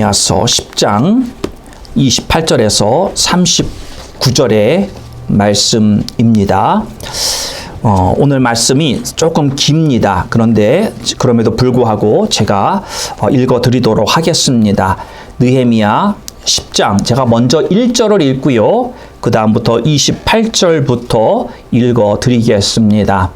야서 10장 28절에서 39절의 말씀입니다. 오늘 말씀이 조금 깁니다. 그럼에도 불구하고 제가 읽어드리도록 하겠습니다. 느헤미야 10장, 제가 먼저 1절을 읽고요. 그 다음부터 28절부터 읽어드리겠습니다.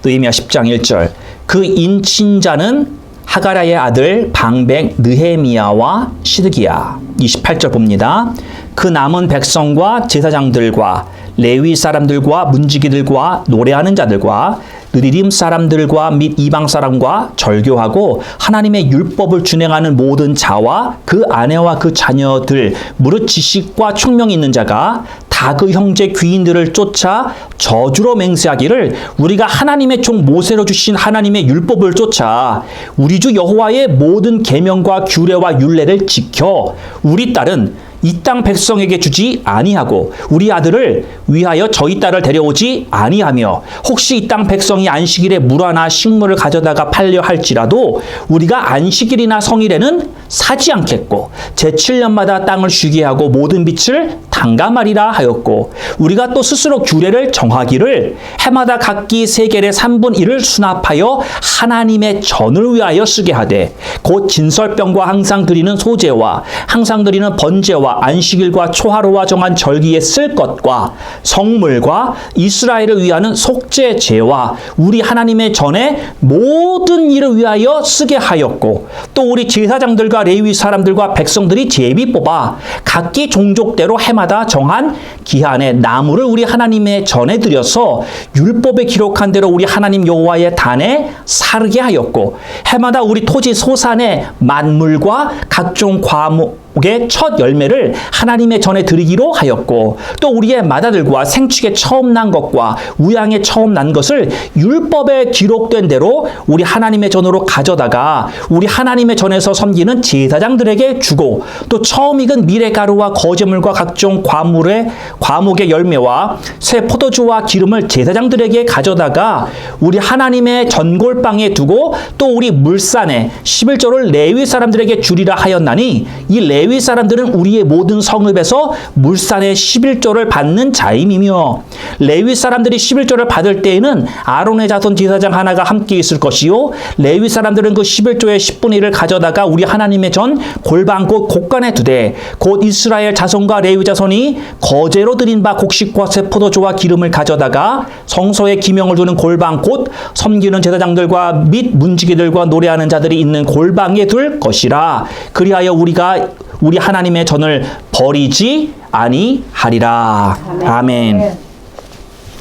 느헤미야 10장 1절. 그 인친자는 하가랴의 아들 방백 느헤미야와 시드기야. 28절 봅니다. 그 남은 백성과 제사장들과 레위 사람들과 문지기들과 노래하는 자들과 느리림 사람들과 및 이방 사람과 절교하고 하나님의 율법을 준행하는 모든 자와 그 아내와 그 자녀들 무릇 지식과 총명이 있는 자가 다 그 형제 귀인들을 쫓아 저주로 맹세하기를 우리가 하나님의 종 모세로 주신 하나님의 율법을 쫓아 우리 주 여호와의 모든 계명과 규례와 율례를 지켜 우리 딸은 이 땅 백성에게 주지 아니하고 우리 아들을 위하여 저희 딸을 데려오지 아니하며 혹시 이 땅 백성이 안식일에 물 하나 식물을 가져다가 팔려 할지라도 우리가 안식일이나 성일에는 사지 않겠고 제7년마다 땅을 쉬게 하고 모든 빛을 탕감하리라 하였고 우리가 또 스스로 규례를 정하기를 해마다 각기 세겔의 3분 1을 수납하여 하나님의 전을 위하여 쓰게 하되 곧 진설병과 항상 드리는 소제와 항상 드리는 번제와 안식일과 초하루와 정한 절기에 쓸 것과 성물과 이스라엘을 위하는 속죄 제와 우리 하나님의 전에 모든 일을 위하여 쓰게 하였고 또 우리 제사장들과 레위 사람들과 백성들이 제비 뽑아 각기 종족대로 해마다 정한 기한에 나무를 우리 하나님의 전에 들여서 율법에 기록한 대로 우리 하나님 여호와의 단에 사르게 하였고 해마다 우리 토지 소산의 만물과 각종 과목의 첫 열매를 하나님의 전에 드리기로 하였고 또 우리의 맏아들과 생축에 처음 난 것과 우양에 처음 난 것을 율법에 기록된 대로 우리 하나님의 전으로 가져다가 우리 하나님의 전에서 섬기는 제사장들에게 주고 또 처음 익은 미레가루와 거제물과 각종 과목의 열매와 새 포도주와 기름을 제사장들에게 가져다가 우리 하나님의 전골방에 두고 또 우리 물산에 11조를 레위 사람들에게 주리라 하였나니 이 레위 사람들은 우리의 모든 성읍에서 물산의 11조를 받는 자임이며 레위 사람들이 11조를 받을 때에는 아론의 자손 제사장 하나가 함께 있을 것이요 레위 사람들은 그 11조의 10분의 1을 가져다가 우리 하나님의 전 골방 곧 곳간에 두되 곧 이스라엘 자손과 레위 자손이 거제로 드린 바 곡식과 새 포도주와 기름을 가져다가 성소에 기명을 두는 골방 곧 섬기는 제사장들과 및 문지기들과 노래하는 자들이 있는 골방에 둘 것이라. 그리하여 우리가 우리 하나님의 전을 버리지 아니하리라. 아멘.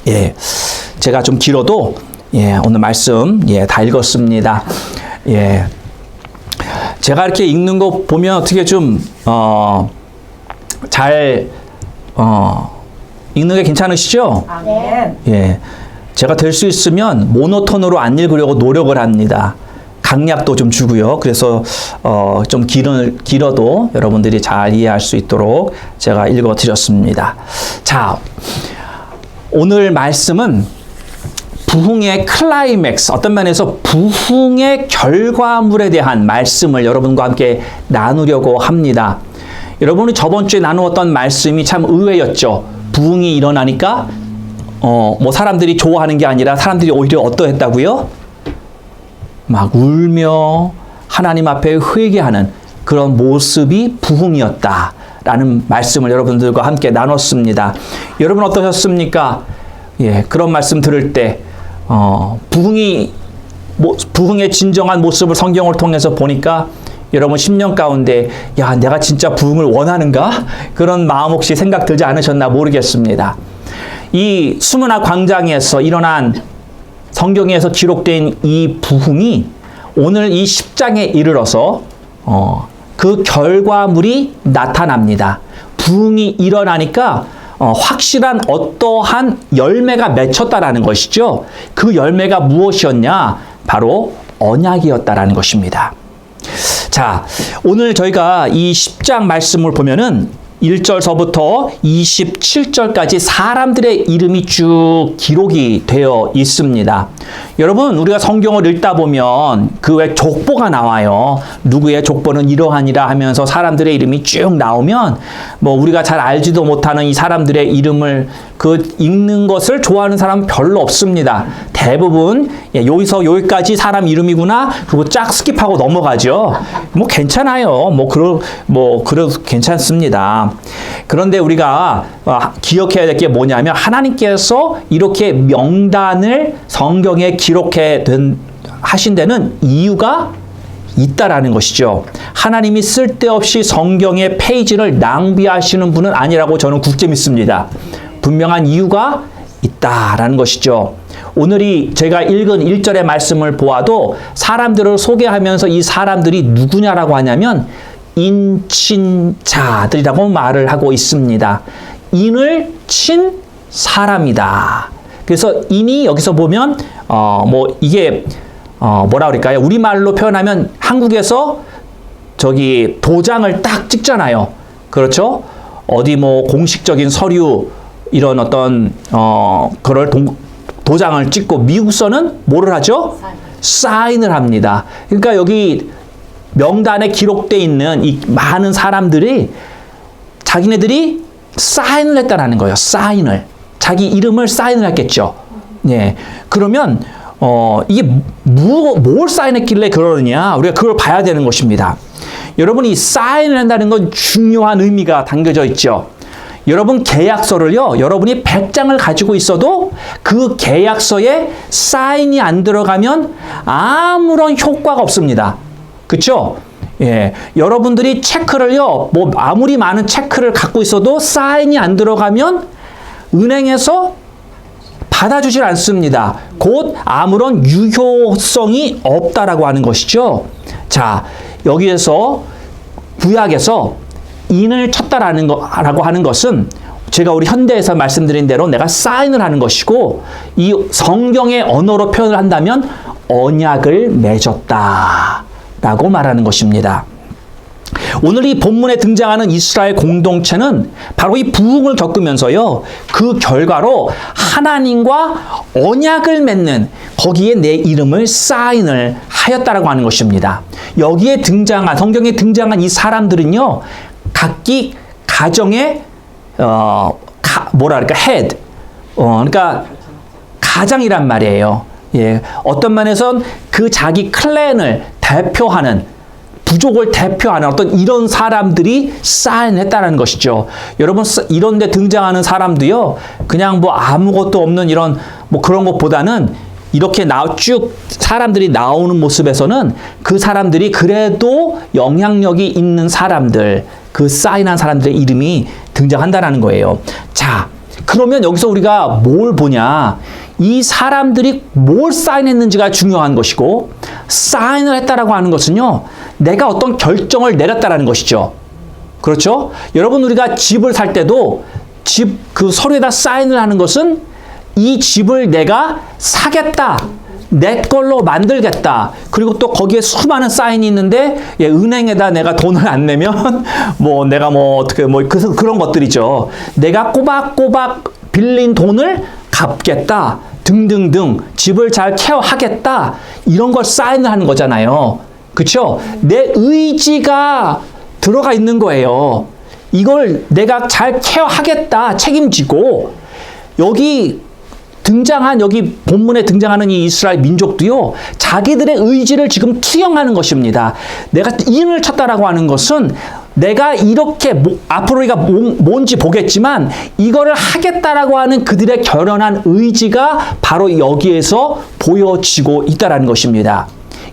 예, 제가 좀 길어도 오늘 말씀 다 읽었습니다. 예, 제가 이렇게 읽는 거 보면 어떻게 좀 잘 읽는 게 괜찮으시죠? 아멘. 예, 제가 될 수 있으면 모노톤으로 안 읽으려고 노력을 합니다. 강약도 좀 주고요. 그래서 좀 길어도 여러분들이 잘 이해할 수 있도록 제가 읽어드렸습니다. 자, 오늘 말씀은 부흥의 클라이맥스, 어떤 면에서 부흥의 결과물에 대한 말씀을 여러분과 함께 나누려고 합니다. 여러분이 저번 주에 나누었던 말씀이 참 의외였죠. 부흥이 일어나니까 뭐 사람들이 좋아하는 게 아니라 사람들이 오히려 어떠했다고요? 막 울며 하나님 앞에 회개하는 그런 모습이 부흥이었다라는 말씀을 여러분들과 함께 나눴습니다. 여러분 어떠셨습니까? 예, 그런 말씀 들을 때 부흥의 진정한 모습을 성경을 통해서 보니까 여러분 10년 가운데 야, 내가 진짜 부흥을 원하는가? 그런 마음 혹시 생각 들지 않으셨나 모르겠습니다. 이 수문화 광장에서 일어난 성경에서 기록된 이 부흥이 오늘 이 10장에 이르러서 그 결과물이 나타납니다. 부흥이 일어나니까 확실한 어떠한 열매가 맺혔다라는 것이죠. 그 열매가 무엇이었냐? 바로 언약이었다라는 것입니다. 자, 오늘 저희가 이 10장 말씀을 보면은 1절서부터 27절까지 사람들의 이름이 쭉 기록이 되어 있습니다. 여러분, 우리가 성경을 읽다 보면 그 외 족보가 나와요. 누구의 족보는 이러하니라 하면서 사람들의 이름이 쭉 나오면 뭐 우리가 잘 알지도 못하는 이 사람들의 이름을 읽는 것을 좋아하는 사람은 별로 없습니다. 대부분 여기서 여기까지 사람 이름이구나 그리고 쫙 스킵하고 넘어가죠. 뭐 괜찮아요. 그래도 괜찮습니다. 그런데 우리가 기억해야 될 게 뭐냐면 하나님께서 이렇게 명단을 성경에 하신 데는 이유가 있다라는 것이죠. 하나님이 쓸데없이 성경의 페이지를 낭비하시는 분은 아니라고 저는 굳게 믿습니다. 분명한 이유가 있다라는 것이죠. 오늘이 제가 읽은 1절의 말씀을 보아도 사람들을 소개하면서 이 사람들이 누구냐라고 하냐면 인친자들이라고 말을 하고 있습니다. 인을 친 사람이다. 그래서 인이 여기서 보면 이게 뭐라 그럴까요? 우리말로 표현하면 한국에서 저기 도장을 딱 찍잖아요. 그렇죠? 어디 공식적인 서류 이런 어떤 그걸 도장을 찍고 미국서는 뭐를 하죠? 사인을 합니다. 그러니까 여기 명단에 기록되어 있는 이 많은 사람들이 자기네들이 사인을 했다라는 거예요. 사인을. 자기 이름을 사인을 했겠죠. 예. 그러면 이게 뭘 사인했길래 그러느냐? 우리가 그걸 봐야 되는 것입니다. 여러분이 사인을 한다는 건 중요한 의미가 담겨져 있죠. 여러분 계약서를요, 여러분이 100장을 가지고 있어도 그 계약서에 사인이 안 들어가면 아무런 효과가 없습니다. 그렇죠? 예, 여러분들이 체크를요, 아무리 많은 체크를 갖고 있어도 사인이 안 들어가면 은행에서 받아주질 않습니다. 곧 아무런 유효성이 없다라고 하는 것이죠. 자, 여기에서 구약에서 인을 쳤다라고 하는 것은 제가 우리 현대에서 말씀드린 대로 내가 사인을 하는 것이고, 이 성경의 언어로 표현을 한다면 언약을 맺었다라고 말하는 것입니다. 오늘 이 본문에 등장하는 이스라엘 공동체는 바로 이 부흥을 겪으면서요, 그 결과로 하나님과 언약을 맺는, 거기에 내 이름을 사인을 하였다라고 하는 것입니다. 여기에 성경에 등장한 이 사람들은요, 각기 가정의 head, 그러니까 가장이란 말이에요. 예, 어떤 면에선 그 자기 클랜을 대표하는, 부족을 대표하는 어떤 이런 사람들이 사인했다는 것이죠. 여러분, 이런 데 등장하는 사람도요, 그냥 아무것도 없는 이런 그런 것보다는 이렇게 쭉 사람들이 나오는 모습에서는 그 사람들이 그래도 영향력이 있는 사람들, 그 사인한 사람들의 이름이 등장한다는 거예요. 자, 그러면 여기서 우리가 뭘 보냐? 이 사람들이 뭘 사인했는지가 중요한 것이고, 사인을 했다라고 하는 것은요, 내가 어떤 결정을 내렸다라는 것이죠. 그렇죠? 여러분, 우리가 집을 살 때도 그 서류에다 사인을 하는 것은 이 집을 내가 사겠다, 내 걸로 만들겠다, 그리고 또 거기에 수많은 사인이 있는데, 은행에다 내가 돈을 안 내면 내가 어떻게 그런 것들이죠. 내가 꼬박꼬박 빌린 돈을 갚겠다 등등등, 집을 잘 케어하겠다, 이런 걸 사인을 하는 거잖아요. 그렇죠? 내 의지가 들어가 있는 거예요. 이걸 내가 잘 케어하겠다, 책임지고. 여기 본문에 등장하는 이 이스라엘 민족도요, 자기들의 의지를 지금 투영하는 것입니다. 내가 인을 쳤다라고 하는 것은 내가 이렇게 앞으로 우리가 뭔지 보겠지만 이거를 하겠다라고 하는 그들의 결연한 의지가 바로 여기에서 보여지고 있다라는 것입니다.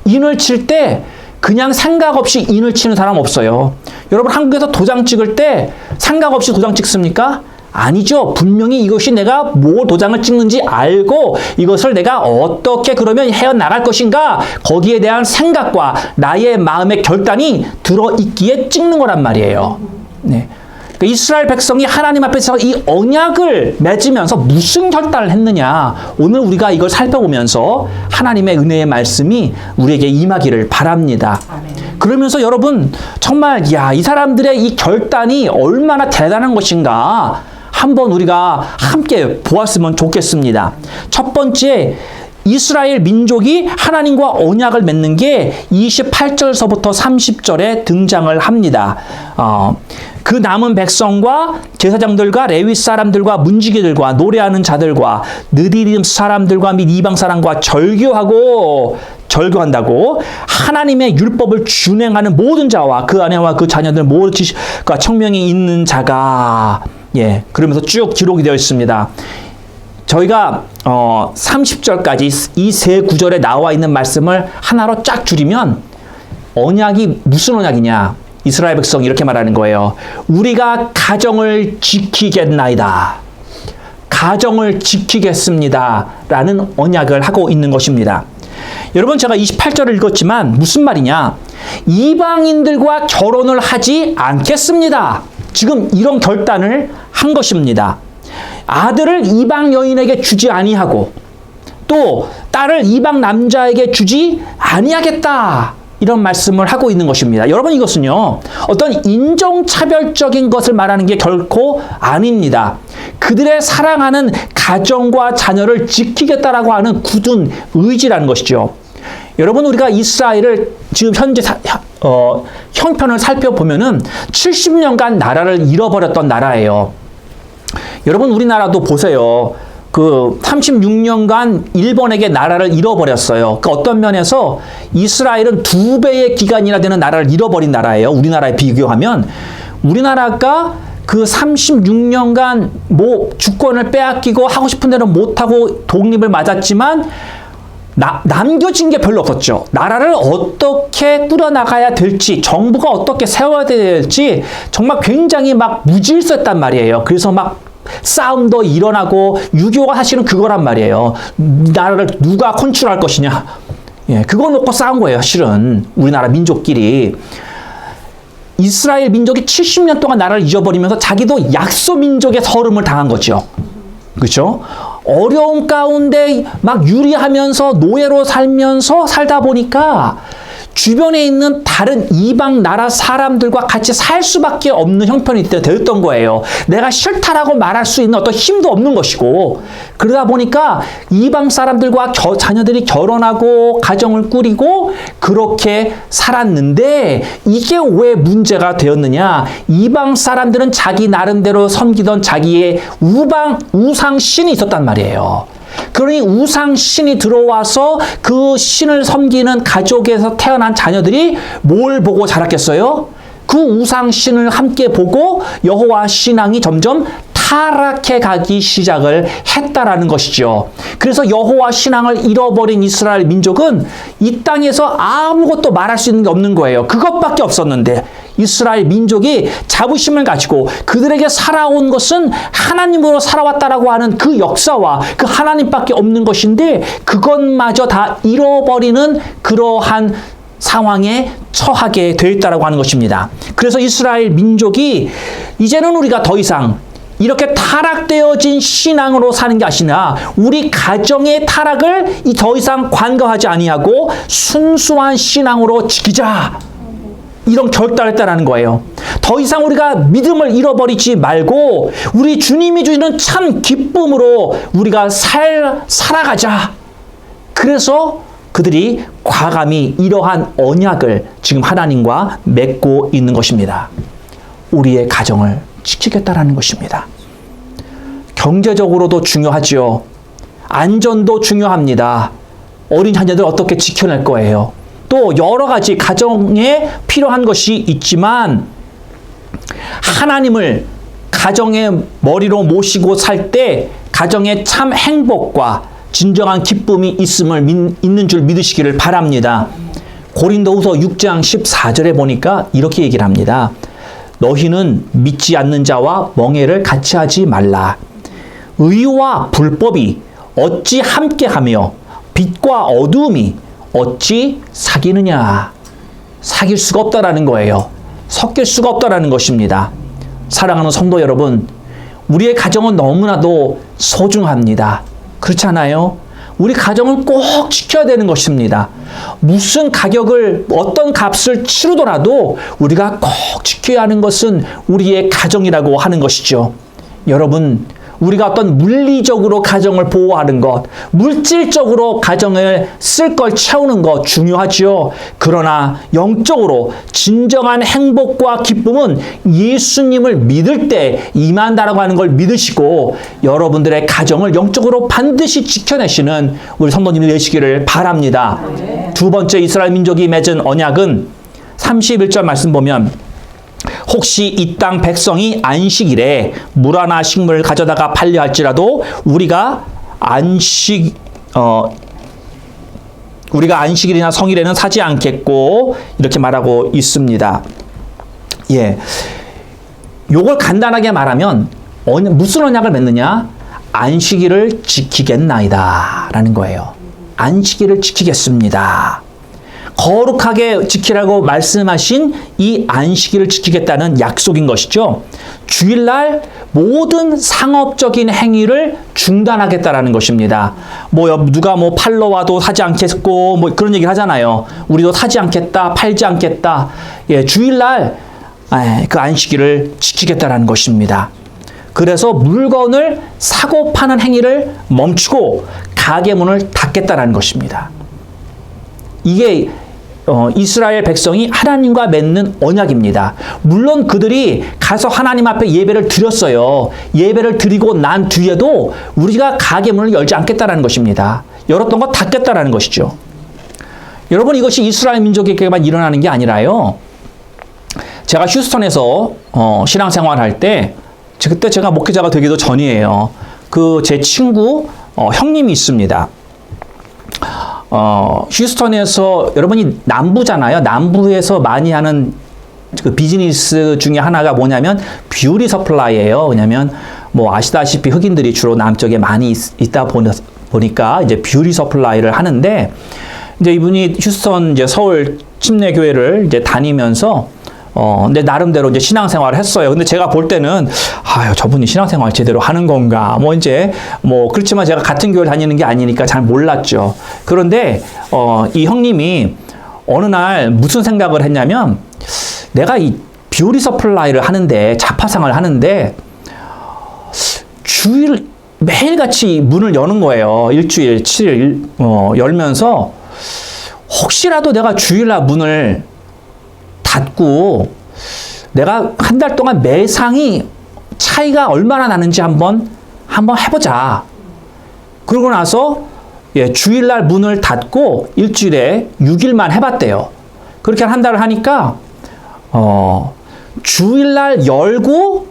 인을 칠 때 그냥 생각 없이 인을 치는 사람 없어요. 여러분, 한국에서 도장 찍을 때 생각 없이 도장 찍습니까? 아니죠. 분명히 이것이 내가 뭐 도장을 찍는지 알고 이것을 내가 어떻게 그러면 헤어나갈 것인가, 거기에 대한 생각과 나의 마음의 결단이 들어있기에 찍는 거란 말이에요. 네. 그러니까 이스라엘 백성이 하나님 앞에서 이 언약을 맺으면서 무슨 결단을 했느냐. 오늘 우리가 이걸 살펴보면서 하나님의 은혜의 말씀이 우리에게 임하기를 바랍니다. 그러면서 여러분 정말 이 사람들의 이 결단이 얼마나 대단한 것인가 한번 우리가 함께 보았으면 좋겠습니다. 첫 번째, 이스라엘 민족이 하나님과 언약을 맺는 게 28절서부터 30절에 등장을 합니다. 그 남은 백성과 제사장들과 레위 사람들과 문지기들과 노래하는 자들과 느디림 사람들과 및 이방 사람과 절교한다고 하나님의 율법을 준행하는 모든 자와 그 아내와 그 자녀들 모든 지식과 청명이 있는 자가 그러면서 쭉 기록이 되어 있습니다. 저희가 30절까지 이 세 구절에 나와 있는 말씀을 하나로 쫙 줄이면 언약이 무슨 언약이냐? 이스라엘 백성이 이렇게 말하는 거예요. 우리가 가정을 지키겠나이다. 가정을 지키겠습니다. 라는 언약을 하고 있는 것입니다. 여러분 제가 28절을 읽었지만 무슨 말이냐? 이방인들과 결혼을 하지 않겠습니다. 지금 이런 결단을 한 것입니다. 아들을 이방 여인에게 주지 아니하고 또 딸을 이방 남자에게 주지 아니하겠다. 이런 말씀을 하고 있는 것입니다. 여러분 이것은요. 어떤 인종차별적인 것을 말하는 게 결코 아닙니다. 그들의 사랑하는 가정과 자녀를 지키겠다라고 하는 굳은 의지라는 것이죠. 여러분 우리가 이스라엘을 지금 현재 형편을 살펴보면은 70년간 나라를 잃어버렸던 나라예요. 여러분 우리나라도 보세요. 그 36년간 일본에게 나라를 잃어버렸어요. 그 어떤 면에서 이스라엘은 2배의 기간이나 되는 나라를 잃어버린 나라예요. 우리나라에 비교하면 우리나라가 그 36년간 주권을 빼앗기고 하고 싶은 대로 못하고 독립을 맞았지만 남겨진 게 별로 없었죠. 나라를 어떻게 꾸려나가야 될지, 정부가 어떻게 세워야 될지 정말 굉장히 막 무질서했단 말이에요. 그래서 막 싸움도 일어나고 6.25가 사실은 그거란 말이에요. 나라를 누가 컨트롤할 것이냐. 그거 놓고 싸운 거예요. 실은 우리나라 민족끼리. 이스라엘 민족이 70년 동안 나라를 잊어버리면서 자기도 약소 민족의 서름을 당한 거죠. 그렇죠? 어려움 가운데 막 유리하면서 노예로 살다 보니까 주변에 있는 다른 이방 나라 사람들과 같이 살 수밖에 없는 형편이 되었던 거예요. 내가 싫다라고 말할 수 있는 어떤 힘도 없는 것이고, 그러다 보니까 이방 사람들과 자녀들이 결혼하고 가정을 꾸리고 그렇게 살았는데 이게 왜 문제가 되었느냐? 이방 사람들은 자기 나름대로 섬기던 자기의 우상 신이 있었단 말이에요. 그러니 우상 신이 들어와서 그 신을 섬기는 가족에서 태어난 자녀들이 뭘 보고 자랐겠어요? 그 우상 신을 함께 보고 여호와 신앙이 점점 타락해 가기 시작을 했다라는 것이죠. 그래서 여호와 신앙을 잃어버린 이스라엘 민족은 이 땅에서 아무것도 말할 수 있는 게 없는 거예요. 그것밖에 없었는데 이스라엘 민족이 자부심을 가지고 그들에게 살아온 것은 하나님으로 살아왔다라고 하는 그 역사와 그 하나님밖에 없는 것인데 그것마저 다 잃어버리는 그러한 상황에 처하게 되어 있다라고 하는 것입니다. 그래서 이스라엘 민족이 이제는 우리가 더 이상 이렇게 타락되어진 신앙으로 사는 게 아니라 우리 가정의 타락을 더 이상 관가하지 아니하고 순수한 신앙으로 지키자. 이런 결단을 했다는 거예요. 더 이상 우리가 믿음을 잃어버리지 말고 우리 주님이 주시는 참 기쁨으로 우리가 살아가자. 그래서 그들이 과감히 이러한 언약을 지금 하나님과 맺고 있는 것입니다. 우리의 가정을 지키겠다라는 것입니다. 경제적으로도 중요하지요. 안전도 중요합니다. 어린 자녀들 어떻게 지켜낼 거예요. 또 여러 가지 가정에 필요한 것이 있지만 하나님을 가정의 머리로 모시고 살 때 가정에 참 행복과 진정한 기쁨이 있는 줄 믿으시기를 바랍니다. 고린도후서 6장 14절에 보니까 이렇게 얘기를 합니다. 너희는 믿지 않는 자와 멍해를 같이 하지 말라. 의와 불법이 어찌 함께하며 빛과 어두움이 어찌 사귀느냐. 사귈 수가 없다라는 거예요. 섞일 수가 없다라는 것입니다. 사랑하는 성도 여러분, 우리의 가정은 너무나도 소중합니다. 그렇지 않아요? 우리 가정을 꼭 지켜야 되는 것입니다. 무슨 가격을, 어떤 값을 치르더라도 우리가 꼭 지켜야 하는 것은 우리의 가정이라고 하는 것이죠. 여러분, 우리가 어떤 물리적으로 가정을 보호하는 것, 물질적으로 가정을 쓸 걸 채우는 것 중요하지요. 그러나 영적으로 진정한 행복과 기쁨은 예수님을 믿을 때 임한다라고 하는 걸 믿으시고 여러분들의 가정을 영적으로 반드시 지켜내시는 우리 성도님이 되시기를 바랍니다. 두 번째 이스라엘 민족이 맺은 언약은 31절 말씀 보면 혹시 이 땅 백성이 안식일에 물 하나 식물을 가져다가 팔려 할지라도 우리가 안식일이나 성일에는 사지 않겠고 이렇게 말하고 있습니다. 예, 요걸 간단하게 말하면 무슨 언약을 맺느냐? 안식일을 지키겠나이다 라는 거예요. 안식일을 지키겠습니다. 거룩하게 지키라고 말씀하신 이 안식일을 지키겠다는 약속인 것이죠. 주일날 모든 상업적인 행위를 중단하겠다라는 것입니다. 누가 팔러 와도 사지 않겠고 그런 얘기를 하잖아요. 우리도 사지 않겠다, 팔지 않겠다. 예, 주일날 그 안식일을 지키겠다라는 것입니다. 그래서 물건을 사고 파는 행위를 멈추고 가게 문을 닫겠다라는 것입니다. 이게 이스라엘 백성이 하나님과 맺는 언약입니다. 물론 그들이 가서 하나님 앞에 예배를 드렸어요. 예배를 드리고 난 뒤에도 우리가 가게 문을 열지 않겠다라는 것입니다. 열었던 거 닫겠다라는 것이죠. 여러분, 이것이 이스라엘 민족에게만 일어나는 게 아니라요. 제가 휴스턴에서 신앙생활할 때 그때 제가 목회자가 되기도 전이에요. 제 친구 형님이 있습니다. 휴스턴에서 여러분이 남부잖아요. 남부에서 많이 하는 그 비즈니스 중에 하나가 뭐냐면 뷰티 서플라이예요. 왜냐면 아시다시피 흑인들이 주로 남쪽에 많이 있다 보니까 이제 뷰티 서플라이를 하는데 이제 이분이 휴스턴 이제 서울 침례교회를 이제 다니면서 근데 나름대로 이제 신앙생활을 했어요. 근데 제가 볼 때는 저분이 신앙생활 제대로 하는 건가? 그렇지만 제가 같은 교회 다니는 게 아니니까 잘 몰랐죠. 그런데 이 형님이 어느 날 무슨 생각을 했냐면 내가 이 뷰티 서플라이를 하는데 자파상을 하는데 주일 매일같이 문을 여는 거예요. 일주일 7일 열면서 혹시라도 내가 주일날 문을 닫고 내가 한 달 동안 매상이 차이가 얼마나 나는지 한번 해보자. 그러고 나서 주일날 문을 닫고 일주일에 6일만 해봤대요. 그렇게 한 달을 하니까 주일날 열고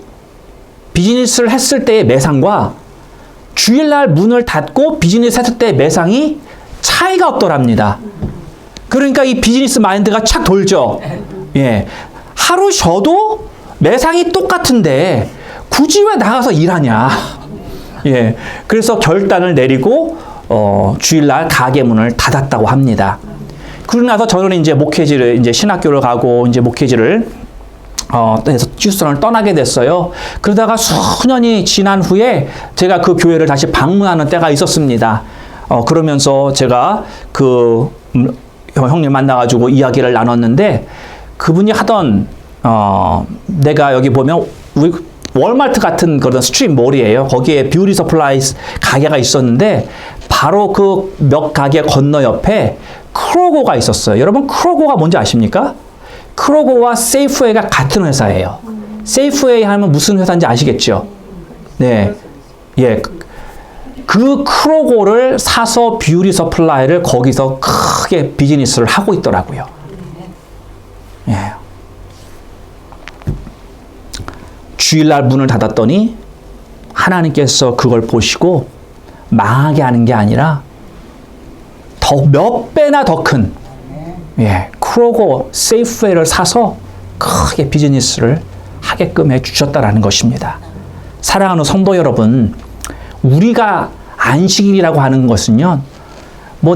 비즈니스를 했을 때의 매상과 주일날 문을 닫고 비즈니스 했을 때의 매상이 차이가 없더랍니다. 그러니까 이 비즈니스 마인드가 착 돌죠. 예, 하루 쉬어도 매상이 똑같은데 굳이 왜 나가서 일하냐. 예, 그래서 결단을 내리고 주일날 가게 문을 닫았다고 합니다. 그러고 나서 저는 이제 이제 신학교를 가고 이제 목회지를 휴스턴을 떠나게 됐어요. 그러다가 수년이 지난 후에 제가 그 교회를 다시 방문하는 때가 있었습니다. 그러면서 제가 형님 만나가지고 이야기를 나눴는데 그분이 하던 내가 여기 보면 월마트 같은 그런 스트릿몰이에요. 거기에 뷰티 서플라이 가게가 있었는데 바로 그 몇 가게 건너 옆에 크로고가 있었어요. 여러분 크로고가 뭔지 아십니까? 크로고와 세이프웨이가 같은 회사예요. 세이프웨이 하면 무슨 회사인지 아시겠죠? 네, 예. 그 크로고를 사서 뷰티 서플라이를 거기서 크게 비즈니스를 하고 있더라고요. 예. 주일날 문을 닫았더니 하나님께서 그걸 보시고 망하게 하는 게 아니라 더 몇 배나 더 큰 크로고 세이프웨이를 사서 크게 비즈니스를 하게끔 해주셨다라는 것입니다. 사랑하는 성도 여러분, 우리가 안식일이라고 하는 것은요,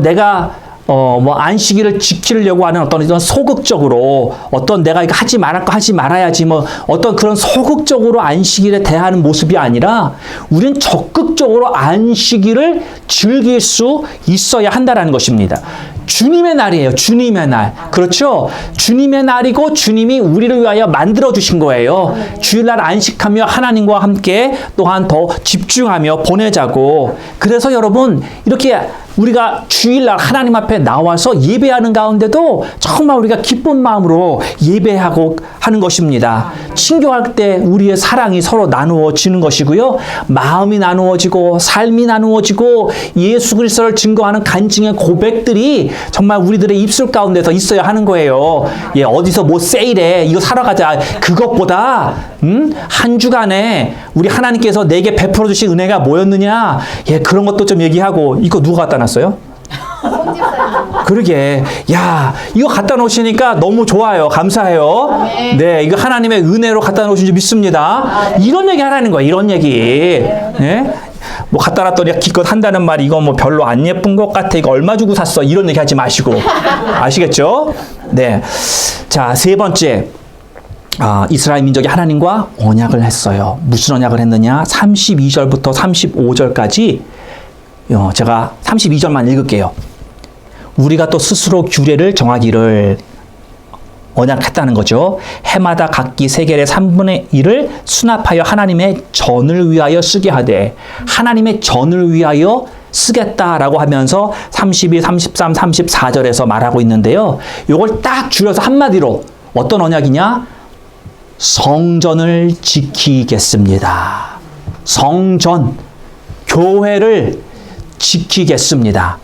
내가 뭐 안식일을 지키려고 하는 어떤 이런 소극적으로 어떤 내가 이거 하지 말할 거 하지 말아야지 뭐 어떤 그런 소극적으로 안식일에 대하는 모습이 아니라 우리는 적극적으로 안식일을 즐길 수 있어야 한다라는 것입니다. 주님의 날이에요. 주님의 날. 그렇죠? 주님의 날이고 주님이 우리를 위하여 만들어 주신 거예요. 주일날 안식하며 하나님과 함께 또한 더 집중하며 보내자고. 그래서 여러분 이렇게 우리가 주일날 하나님 앞에 나와서 예배하는 가운데도 정말 우리가 기쁜 마음으로 예배하고 하는 것입니다. 친교할 때 우리의 사랑이 서로 나누어지는 것이고요. 마음이 나누어지고 삶이 나누어지고 예수 그리스도를 증거하는 간증의 고백들이 정말 우리들의 입술 가운데서 있어야 하는 거예요. 예, 어디서 뭐 세일해 이거 사러 가자. 그것보다 한 주간에 우리 하나님께서 내게 베풀어 주신 은혜가 뭐였느냐. 예, 그런 것도 좀 얘기하고. 이거 누가 갖다 놨어요? 그러게. 야, 이거 갖다 놓으시니까 너무 좋아요. 감사해요. 네, 이거 하나님의 은혜로 갖다 놓으신 줄 믿습니다. 이런 얘기 하라는 거예요. 이런 얘기. 네? 뭐 갖다 놨더니 기껏 한다는 말이 이거 뭐 별로 안 예쁜 것 같아. 이거 얼마 주고 샀어. 이런 얘기 하지 마시고. 아시겠죠? 네. 자, 세 번째. 이스라엘 민족이 하나님과 언약을 했어요. 무슨 언약을 했느냐? 32절부터 35절까지 제가 32절만 읽을게요. 우리가 또 스스로 규례를 정하기를 언약했다는 거죠. 해마다 각기 세겔의 3분의 1을 수납하여 하나님의 전을 위하여 쓰게 하되 하나님의 전을 위하여 쓰겠다라고 하면서 32, 33, 34절에서 말하고 있는데요. 이걸 딱 줄여서 한마디로 어떤 언약이냐? 성전을 지키겠습니다. 성전, 교회를 지키겠습니다.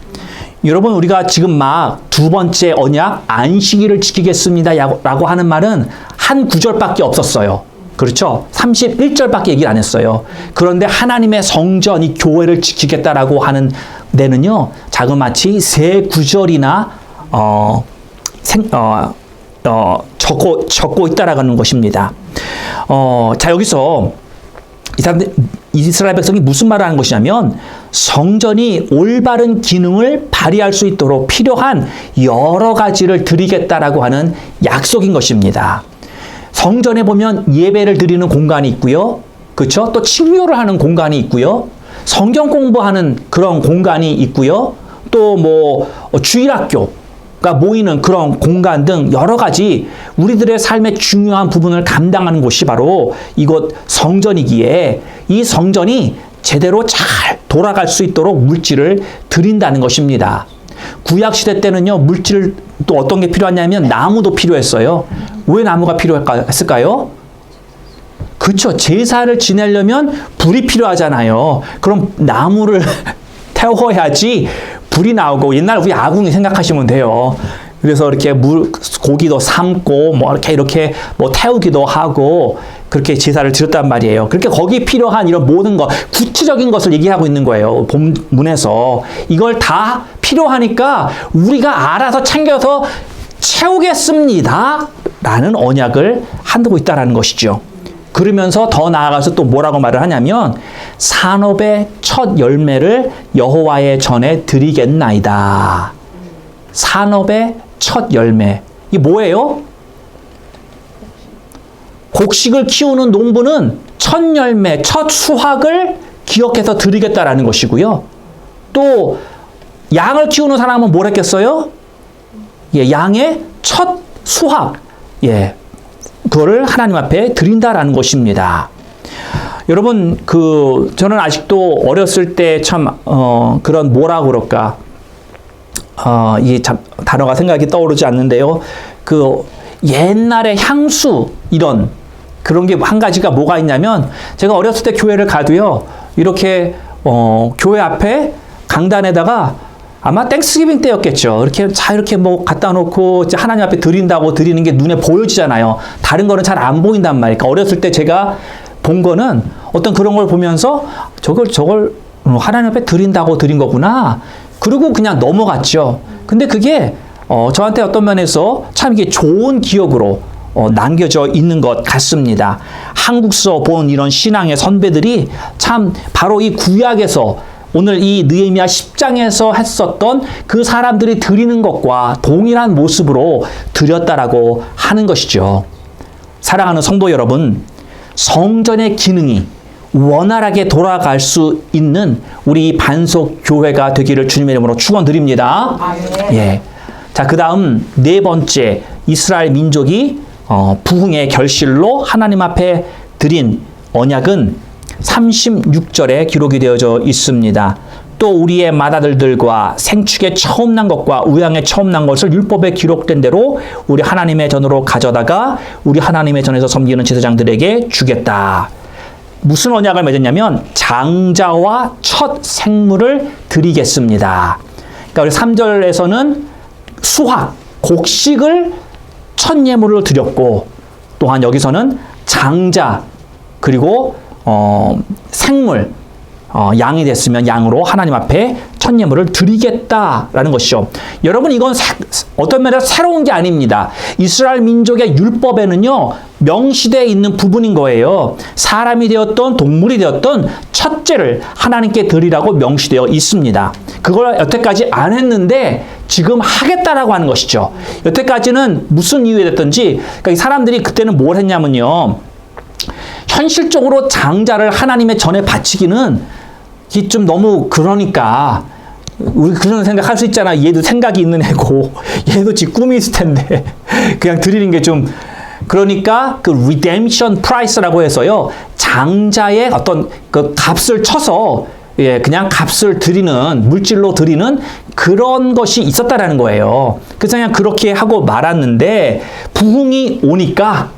여러분 우리가 지금 막 두 번째 언약 안식일을 지키겠습니다 라고 하는 말은 한 구절밖에 없었어요. 그렇죠? 31절밖에 얘기를 안 했어요. 그런데 하나님의 성전, 이 교회를 지키겠다라고 하는 데는요, 자그마치 세 구절이나 적고 있다라는 것입니다. 자, 여기서 이스라엘 백성이 무슨 말을 하는 것이냐면 성전이 올바른 기능을 발휘할 수 있도록 필요한 여러 가지를 드리겠다라고 하는 약속인 것입니다. 성전에 보면 예배를 드리는 공간이 있고요. 그렇죠? 또 친교를 하는 공간이 있고요. 성경 공부하는 그런 공간이 있고요. 또 뭐 주일학교가 모이는 그런 공간 등 여러 가지 우리들의 삶의 중요한 부분을 감당하는 곳이 바로 이곳 성전이기에 이 성전이 제대로 잘 돌아갈 수 있도록 물질을 드린다는 것입니다. 구약시대 때는요, 물질 또 어떤 게 필요하냐면 나무도 필요했어요. 왜 나무가 필요했을까요? 그렇죠. 제사를 지내려면 불이 필요하잖아요. 그럼 나무를 태워야지 불이 나오고, 옛날 우리 아궁이 생각하시면 돼요. 그래서 이렇게 고기도 삶고 뭐 이렇게 뭐 태우기도 하고 그렇게 제사를 드렸단 말이에요. 그렇게 거기 필요한 이런 모든 것, 구체적인 것을 얘기하고 있는 거예요. 본문에서. 이걸 다 필요하니까 우리가 알아서 챙겨서 채우겠습니다 라는 언약을 하고 있다는 것이죠. 그러면서 더 나아가서 또 뭐라고 말을 하냐면 산업의 첫 열매를 여호와의 전에 드리겠나이다. 산업의 첫 열매. 이게 뭐예요? 곡식을 키우는 농부는 첫 열매, 첫 수확을 기억해서 드리겠다라는 것이고요. 또 양을 키우는 사람은 뭘 했겠어요? 예, 양의 첫 수확. 예. 그거를 하나님 앞에 드린다라는 것입니다. 여러분, 저는 아직도 어렸을 때 참, 그런 뭐라 그럴까. 이게 참 단어가 생각이 떠오르지 않는데요. 옛날의 향수, 그런 게 한 가지가 뭐가 있냐면, 제가 어렸을 때 교회를 가도요, 이렇게, 교회 앞에 강단에다가 아마 땡스기빙 때였겠죠. 이렇게 뭐 갖다 놓고 이제 하나님 앞에 드린다고 드리는 게 눈에 보여지잖아요. 다른 거는 잘 안 보인단 말이에요. 그러니까 어렸을 때 제가 본 거는 어떤 그런 걸 보면서 저걸 하나님 앞에 드린다고 드린 거구나. 그리고 그냥 넘어갔죠. 근데 그게 저한테 어떤 면에서 참 이게 좋은 기억으로 남겨져 있는 것 같습니다. 한국서 본 이런 신앙의 선배들이 참 바로 이 구약에서 오늘 이 느헤미야 10장에서 했었던 그 사람들이 드리는 것과 동일한 모습으로 드렸다라고 하는 것이죠. 사랑하는 성도 여러분, 성전의 기능이 원활하게 돌아갈 수 있는 우리 반석 교회가 되기를 주님의 이름으로 축원드립니다. 예. 자, 그다음 네 번째, 이스라엘 민족이 부흥의 결실로 하나님 앞에 드린 언약은 36절에 기록이 되어져 있습니다. 또 우리의 맏아들들과 생축에 처음 난 것과 우양에 처음 난 것을 율법에 기록된 대로 우리 하나님의 전으로 가져다가 우리 하나님의 전에서 섬기는 제사장들에게 주겠다. 무슨 언약을 맺었냐면 장자와 첫 생물을 드리겠습니다. 그러니까 우리 3절에서는 수확, 곡식을 첫 예물로 드렸고, 또한 여기서는 장자 그리고 생물, 양이 됐으면 양으로 하나님 앞에 첫 예물을 드리겠다라는 것이죠. 여러분, 이건 어떤 면에서 새로운 게 아닙니다. 이스라엘 민족의 율법에는요, 명시되어 있는 부분인 거예요. 사람이 되었던 동물이 되었던 첫째를 하나님께 드리라고 명시되어 있습니다. 그걸 여태까지 안 했는데 지금 하겠다라고 하는 것이죠. 여태까지는 무슨 이유에 됐든지, 그러니까 이 사람들이 그때는 뭘 했냐면요, 현실적으로 장자를 하나님의 전에 바치기는 좀 너무 그러니까, 우리 그런 생각할 수 있잖아. 얘도 생각이 있는 애고 얘도 지 꿈이 있을 텐데 그냥 드리는 게 좀, 그러니까 그 redemption price라고 해서요, 장자의 어떤 그 값을 쳐서, 예, 그냥 값을 드리는, 물질로 드리는 그런 것이 있었다라는 거예요. 그래서 그냥 그렇게 하고 말았는데, 부흥이 오니까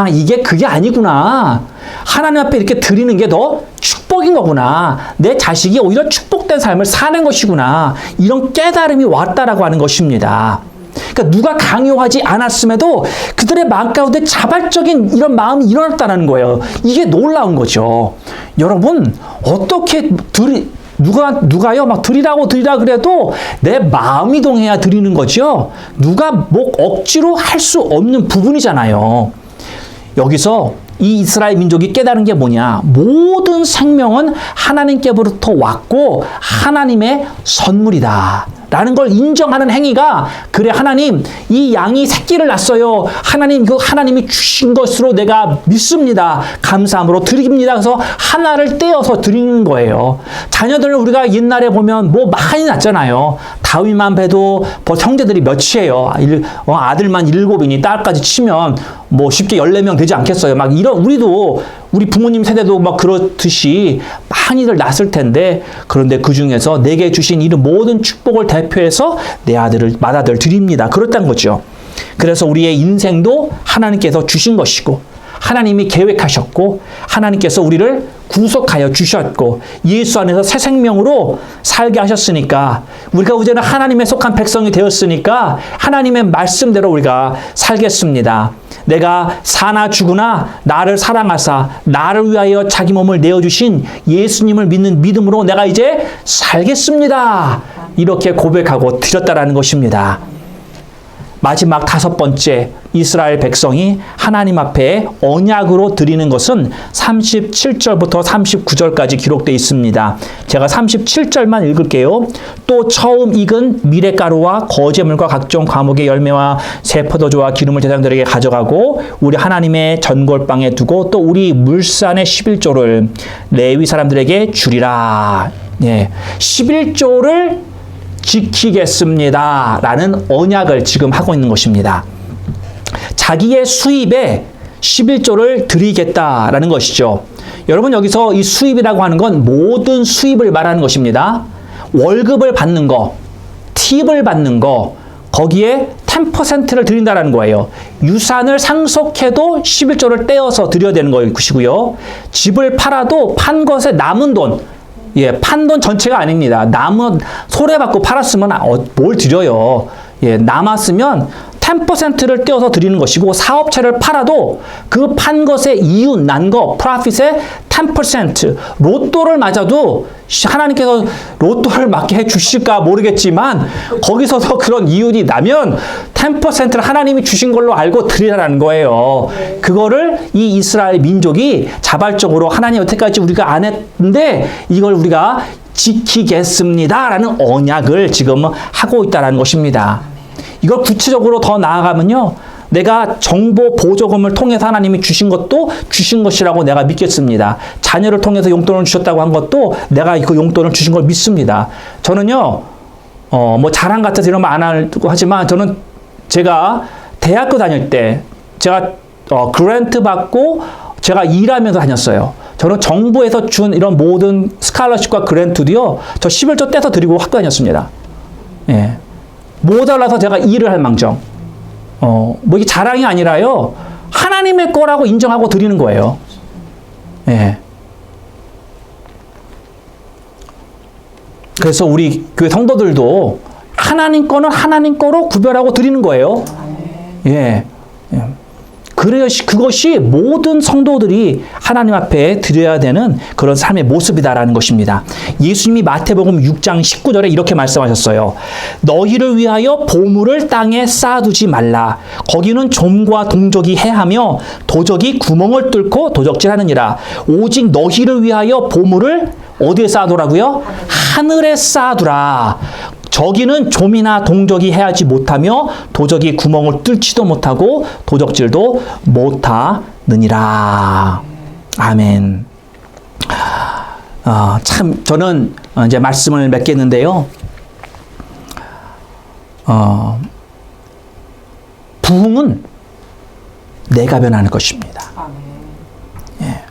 이게 그게 아니구나. 하나님 앞에 이렇게 드리는 게 더 축복인 거구나. 내 자식이 오히려 축복된 삶을 사는 것이구나. 이런 깨달음이 왔다라고 하는 것입니다. 그러니까 누가 강요하지 않았음에도 그들의 마음 가운데 자발적인 이런 마음이 일어났다는 거예요. 이게 놀라운 거죠. 여러분, 어떻게 누가요? 막 드리라 그래도 내 마음이 동해야 드리는 거죠. 누가 뭐 억지로 할 수 없는 부분이잖아요. 여기서 이 이스라엘 민족이 깨달은 게 뭐냐? 모든 생명은 하나님께로부터 왔고 하나님의 선물이다 라는 걸 인정하는 행위가, 그래, 하나님, 이 양이 새끼를 낳았어요. 하나님, 그 하나님이 주신 것으로 내가 믿습니다. 감사함으로 드립니다. 그래서 하나를 떼어서 드리는 거예요. 자녀들은 우리가 옛날에 보면 뭐 많이 낳잖아요. 다윗만 봬도 형제들이 몇이에요. 아들만 7이니 딸까지 치면 뭐 쉽게 14명 되지 않겠어요. 막 이런, 우리 부모님 세대도 막 그렇듯이 많이들 낳았을 텐데, 그런데 그 중에서 내게 주신 이런 모든 축복을 대표해서 내 맏아들 드립니다. 그렇다는 거죠. 그래서 우리의 인생도 하나님께서 주신 것이고, 하나님이 계획하셨고, 하나님께서 우리를 구속하여 주셨고, 예수 안에서 새 생명으로 살게 하셨으니까, 우리가 이제는 하나님의 속한 백성이 되었으니까 하나님의 말씀대로 우리가 살겠습니다. 내가 사나 죽으나 나를 사랑하사 나를 위하여 자기 몸을 내어주신 예수님을 믿는 믿음으로 내가 이제 살겠습니다. 이렇게 고백하고 드렸다라는 것입니다. 마지막 5번째, 이스라엘 백성이 하나님 앞에 언약으로 드리는 것은 37절부터 39절까지 기록되어 있습니다. 제가 37절만 읽을게요. 또 처음 익은 미랫가루와 거제물과 각종 과목의 열매와 새 포도주와 기름을 제사장들에게 가져가고 우리 하나님의 전골방에 두고 또 우리 물산의 11조를 레위 사람들에게 주리라. 예, 11조를 지키겠습니다 라는 언약을 지금 하고 있는 것입니다. 자기의 수입에 11조를 드리겠다라는 것이죠. 여러분, 여기서 이 수입이라고 하는 건 모든 수입을 말하는 것입니다. 월급을 받는 거, 팁을 받는 거, 거기에 10%를 드린다는 거예요. 유산을 상속해도 11조를 떼어서 드려야 되는 것이고요. 집을 팔아도 판 것에 남은 돈, 예, 판 돈 전체가 아닙니다. 소래받고 팔았으면 뭘 드려요. 예, 남았으면 10%를 떼어서 드리는 것이고, 사업체를 팔아도 그 판 것에 이윤 난 거, 프로핏의 10%, 로또를 맞아도 하나님께서 로또를 맞게 해주실까 모르겠지만 거기서도 그런 이윤이 나면 10%를 하나님이 주신 걸로 알고 드리라는 거예요. 그거를 이 이스라엘 민족이 자발적으로, 하나님 여태까지 우리가 안 했는데 이걸 우리가 지키겠습니다 라는 언약을 지금 하고 있다는 것입니다. 이걸 구체적으로 더 나아가면요, 내가 정보 보조금을 통해서 하나님이 주신 것도 주신 것이라고 내가 믿겠습니다. 자녀를 통해서 용돈을 주셨다고 한 것도 내가 그 용돈을 주신 걸 믿습니다. 저는요, 뭐 자랑 같아서 이런 말 안 하고 하지만, 저는 제가 대학교 다닐 때 제가 그랜트 받고 제가 일하면서 다녔어요. 저는 정부에서 준 이런 모든 스칼러십과 그랜트도요, 저 11조 떼서 드리고 학교 다녔습니다. 예. 모자라서 제가 일을 할 망정. 뭐 이게 자랑이 아니라요, 하나님의 거라고 인정하고 드리는 거예요. 예. 그래서 우리 교회 성도들도 하나님 거는 하나님 거로 구별하고 드리는 거예요. 예. 예. 그것이 모든 성도들이 하나님 앞에 드려야 되는 그런 삶의 모습이다라는 것입니다. 예수님이 마태복음 6장 19절에 이렇게 말씀하셨어요. 너희를 위하여 보물을 땅에 쌓아두지 말라. 거기는 좀과 동족이 해하며 도적이 구멍을 뚫고 도적질하느니라. 오직 너희를 위하여 보물을 어디에 쌓아두라고요? 하늘에 쌓아두라. 저기는 좀이나 동적이 해하지 못하며 도적이 구멍을 뚫지도 못하고 도적질도 못하느니라. 아멘. 참 저는 이제 말씀을 맺겠는데요. 부흥은 내가 변하는 것입니다. 예.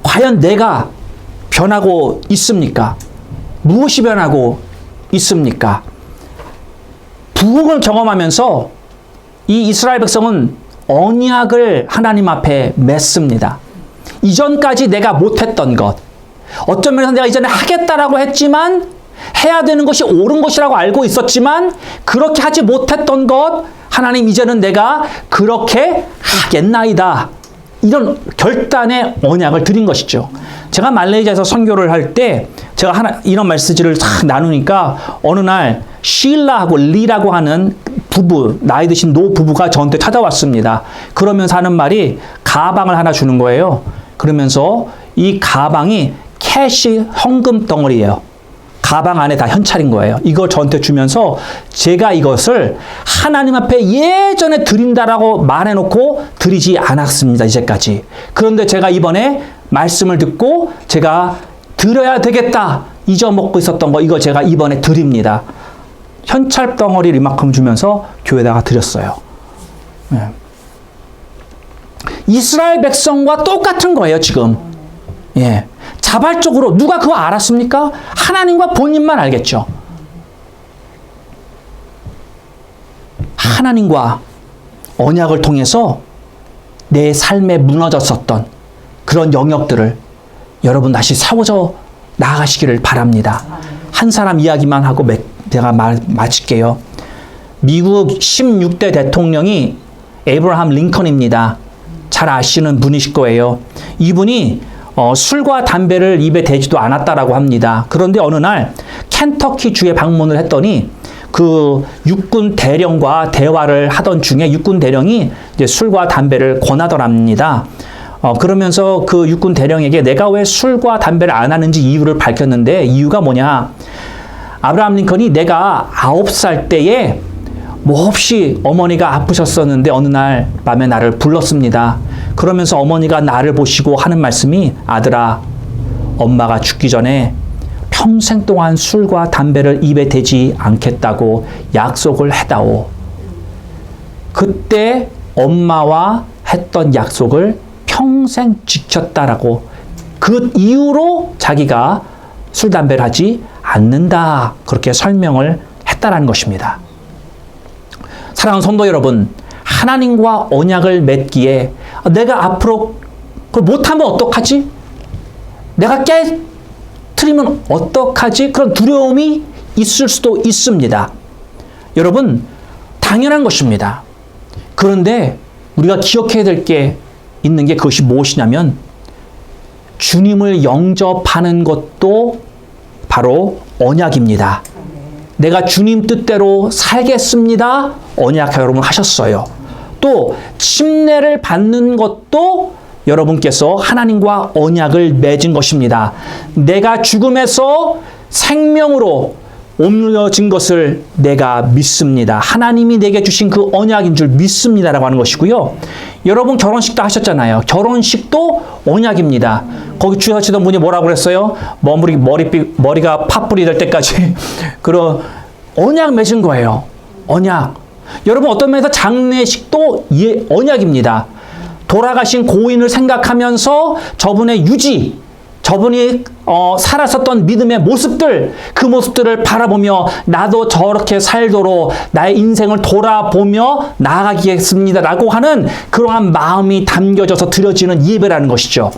과연 내가 변하고 있습니까? 무엇이 변하고 있습니까? 부흥을 경험하면서 이 이스라엘 백성은 언약을 하나님 앞에 맺습니다. 이전까지 내가 못했던 것, 어떤 면에서 내가 이전에 하겠다라고 했지만 해야 되는 것이 옳은 것이라고 알고 있었지만 그렇게 하지 못했던 것, 하나님 이제는 내가 그렇게 하겠나이다. 이런 결단의 언약을 드린 것이죠. 제가 말레이시아에서 선교를 할 때 제가 이런 메시지를 싹 나누니까 어느 날 쉴라하고 리라고 하는 부부, 나이 드신 노 부부가 저한테 찾아왔습니다. 그러면서 하는 말이 가방을 하나 주는 거예요. 그러면서 이 가방이 캐시 헌금 덩어리예요. 가방 안에 다 현찰인 거예요. 이걸 저한테 주면서 제가 이것을 하나님 앞에 예전에 드린다라고 말해놓고 드리지 않았습니다. 이제까지. 그런데 제가 이번에 말씀을 듣고 제가 드려야 되겠다. 잊어먹고 있었던 거, 이거 제가 이번에 드립니다. 현찰 덩어리를 이만큼 주면서 교회에다가 드렸어요. 네. 이스라엘 백성과 똑같은 거예요, 지금. 예. 자발적으로 누가 그거 알았습니까? 하나님과 본인만 알겠죠. 하나님과 언약을 통해서 내 삶에 무너졌었던 그런 영역들을 여러분 다시 세워져 나아가시기를 바랍니다. 한 사람 이야기만 하고 제가 마칠게요. 미국 16대 대통령이 에이브러함 링컨입니다. 잘 아시는 분이실 거예요. 이분이 술과 담배를 입에 대지도 않았다라고 합니다. 그런데 어느 날 켄터키 주에 방문을 했더니 그 육군 대령과 대화를 하던 중에 육군 대령이 이제 술과 담배를 권하더랍니다. 그러면서 그 육군 대령에게 내가 왜 술과 담배를 안 하는지 이유를 밝혔는데, 이유가 뭐냐? 아브라함 링컨이 내가 9살 때에 몹시 어머니가 아프셨었는데 어느 날 밤에 나를 불렀습니다. 그러면서 어머니가 나를 보시고 하는 말씀이, 아들아, 엄마가 죽기 전에 평생 동안 술과 담배를 입에 대지 않겠다고 약속을 해다오. 그때 엄마와 했던 약속을 평생 지켰다라고, 그 이후로 자기가 술, 담배를 하지 않는다. 그렇게 설명을 했다라는 것입니다. 사랑하는 성도 여러분, 하나님과 언약을 맺기에 내가 앞으로 그걸 못하면 어떡하지? 내가 깨트리면 어떡하지? 그런 두려움이 있을 수도 있습니다. 여러분, 당연한 것입니다. 그런데 우리가 기억해야 될 게 있는 게 그것이 무엇이냐면, 주님을 영접하는 것도 바로 언약입니다. 내가 주님 뜻대로 살겠습니다. 언약 여러분 하셨어요. 또 침례를 받는 것도 여러분께서 하나님과 언약을 맺은 것입니다. 내가 죽음에서 생명으로 옮겨진 것을 내가 믿습니다. 하나님이 내게 주신 그 언약인 줄 믿습니다라고 하는 것이고요. 여러분 결혼식도 하셨잖아요. 결혼식도 언약입니다. 거기 주하시던 분이 뭐라고 그랬어요? 머리가 팥불이 될 때까지 그런 언약 맺은 거예요. 언약. 여러분 어떤 면에서 장례식도 언약입니다. 돌아가신 고인을 생각하면서 저분의 유지, 저분이 살았었던 믿음의 모습들, 그 모습들을 바라보며 나도 저렇게 살도록 나의 인생을 돌아보며 나아가겠습니다라고 하는 그러한 마음이 담겨져서 드려지는 예배라는 것이죠.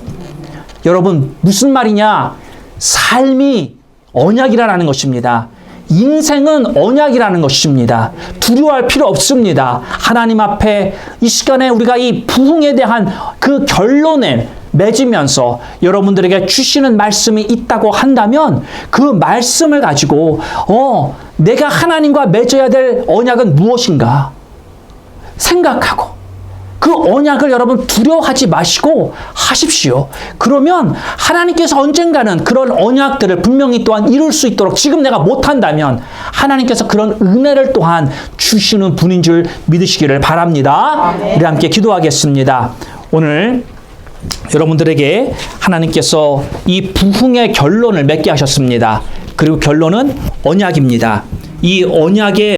여러분 무슨 말이냐? 삶이 언약이라는 것입니다. 인생은 언약이라는 것입니다. 두려워할 필요 없습니다. 하나님 앞에 이 시간에 우리가 이 부흥에 대한 그 결론을 맺으면서 여러분들에게 주시는 말씀이 있다고 한다면 그 말씀을 가지고 내가 하나님과 맺어야 될 언약은 무엇인가 생각하고 그 언약을 여러분 두려워하지 마시고 하십시오. 그러면 하나님께서 언젠가는 그런 언약들을 분명히 또한 이룰 수 있도록 지금 내가 못한다면 하나님께서 그런 은혜를 또한 주시는 분인 줄 믿으시기를 바랍니다. 우리 함께 기도하겠습니다. 오늘 여러분들에게 하나님께서 이 부흥의 결론을 맺게 하셨습니다. 그리고 결론은 언약입니다. 이 언약의